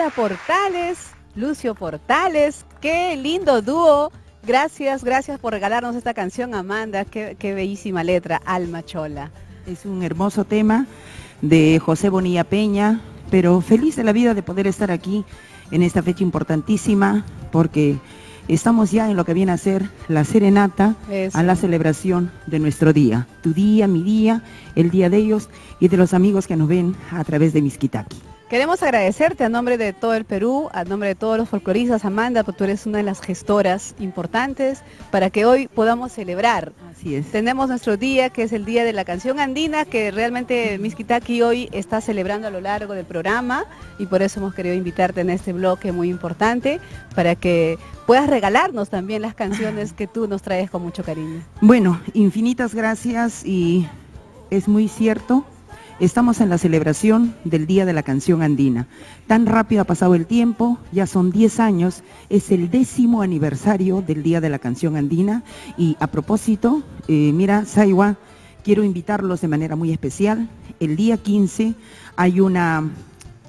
Amanda Portales, Lucio Portales, qué lindo dúo. Gracias por regalarnos esta canción, Amanda, qué bellísima letra, Alma Chola. Es un hermoso tema de José Bonilla Peña, pero feliz de la vida de poder estar aquí en esta fecha importantísima, porque estamos ya en lo que viene a ser la serenata. Eso. A la celebración de nuestro día, tu día, mi día, el día de ellos y de los amigos que nos ven a través de Mixquitaqui. Queremos agradecerte a nombre de todo el Perú, a nombre de todos los folcloristas, Amanda, porque tú eres una de las gestoras importantes para que hoy podamos celebrar. Así es. Tenemos nuestro día, que es el Día de la Canción Andina, que realmente Mixquitaqui hoy está celebrando a lo largo del programa, y por eso hemos querido invitarte en este bloque muy importante, para que puedas regalarnos también las canciones que tú nos traes con mucho cariño. Bueno, infinitas gracias, y es muy cierto. Estamos en la celebración del Día de la Canción Andina. Tan rápido ha pasado el tiempo, ya son 10 años, es el 10º aniversario del Día de la Canción Andina. Y a propósito, mira, Saiwa, quiero invitarlos de manera muy especial. El día 15 hay una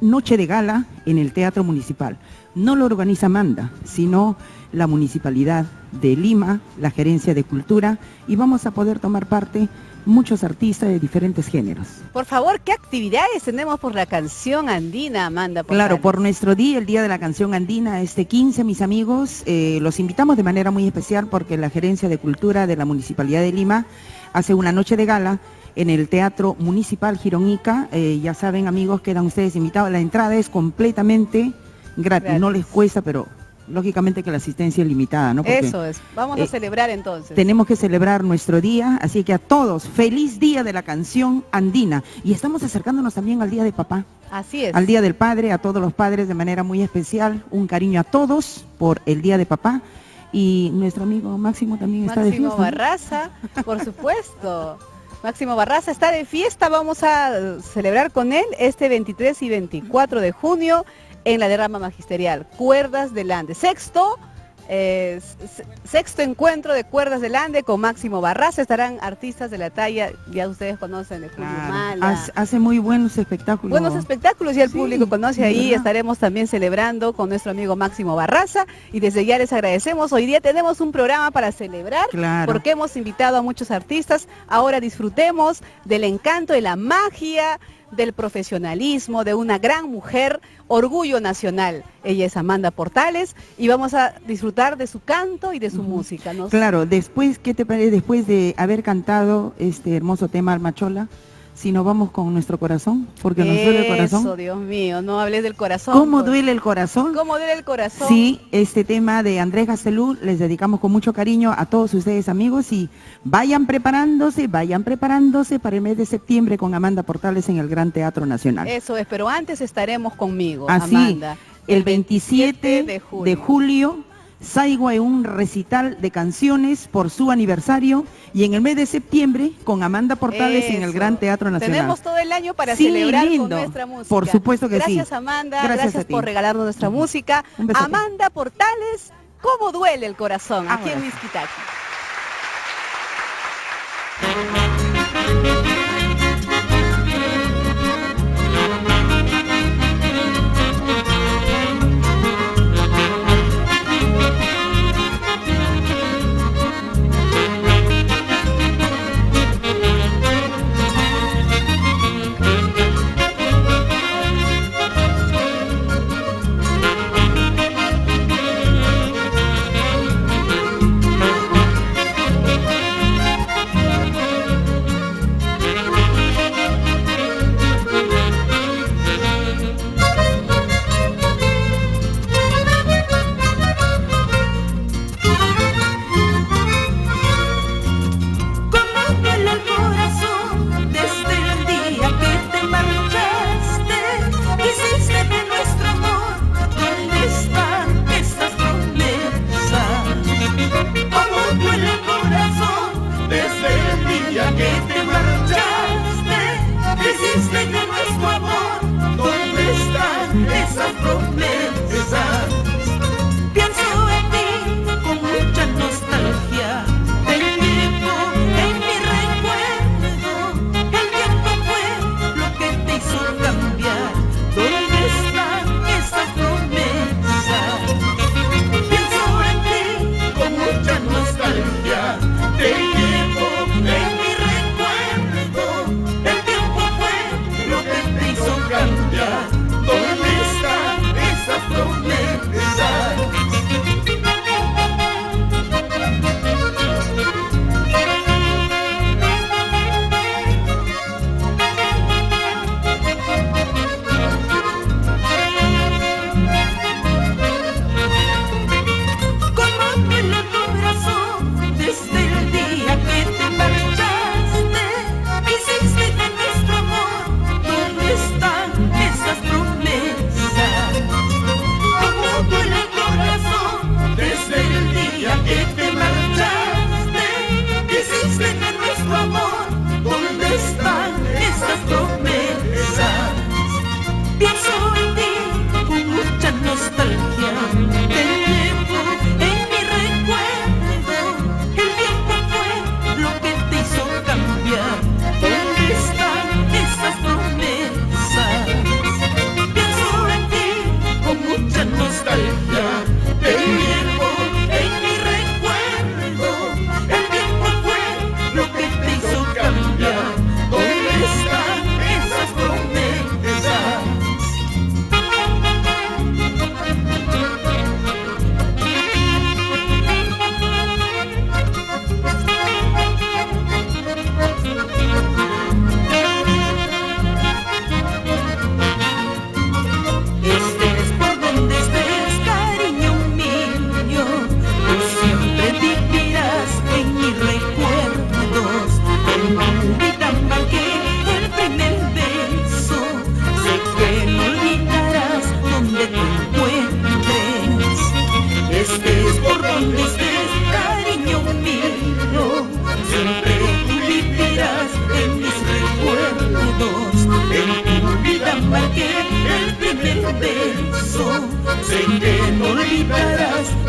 noche de gala en el Teatro Municipal. No lo organiza Amanda, sino la Municipalidad de Lima, la Gerencia de Cultura, y vamos a poder tomar parte muchos artistas de diferentes géneros. Por favor, ¿qué actividades tenemos por la canción andina, Amanda? Claro, por nuestro día, el Día de la Canción Andina, este 15, mis amigos, los invitamos de manera muy especial porque la Gerencia de Cultura de la Municipalidad de Lima hace una noche de gala en el Teatro Municipal Gironica. Ya saben, amigos, quedan ustedes invitados. La entrada es completamente gratis. No les cuesta, pero lógicamente que la asistencia es limitada, ¿no? Porque, eso es, vamos a celebrar entonces. Tenemos que celebrar nuestro día, así que a todos, feliz Día de la Canción Andina. Y estamos acercándonos también al Día de Papá. Así es. Al Día del Padre, a todos los padres de manera muy especial, un cariño a todos por el Día de Papá. Y nuestro amigo Máximo también está de fiesta. Máximo Barraza, por supuesto. Máximo Barraza está de fiesta, vamos a celebrar con él este 23 y 24 de junio en la derrama magisterial, Cuerdas del Ande. Sexto encuentro de Cuerdas del Ande con Máximo Barraza. Estarán artistas de la talla, ya ustedes conocen, de Julio Mala. Hace muy buenos espectáculos. Buenos espectáculos, ya el público conoce ahí. ¿Verdad? Estaremos también celebrando con nuestro amigo Máximo Barraza, y desde ya les agradecemos. Hoy día tenemos un programa para celebrar, porque hemos invitado a muchos artistas. Ahora disfrutemos del encanto, de la magia, del profesionalismo de una gran mujer, orgullo nacional. Ella es Amanda Portales, y vamos a disfrutar de su canto y de su música, ¿no? Claro, después, ¿qué te parece después de haber cantado este hermoso tema, Alma Chola? Si nos vamos con nuestro corazón, porque nos duele el corazón. Eso, Dios mío, no hables del corazón. ¿Cómo duele el corazón? ¿Cómo duele el corazón? Sí, este tema de Andrés Gastelú les dedicamos con mucho cariño a todos ustedes, amigos, y vayan preparándose para el mes de septiembre con Amanda Portales en el Gran Teatro Nacional. Eso es, pero antes estaremos conmigo, así, Amanda. El 27 de julio. Saigo en un recital de canciones por su aniversario, y en el mes de septiembre con Amanda Portales en el Gran Teatro Nacional. Tenemos todo el año para celebrar con nuestra música. Por supuesto que gracias, sí. Amanda, gracias por regalarnos nuestra música. Amanda Portales, ¿cómo duele el corazón? Aquí en Mixquitaqui. beso, sé que no olvidarás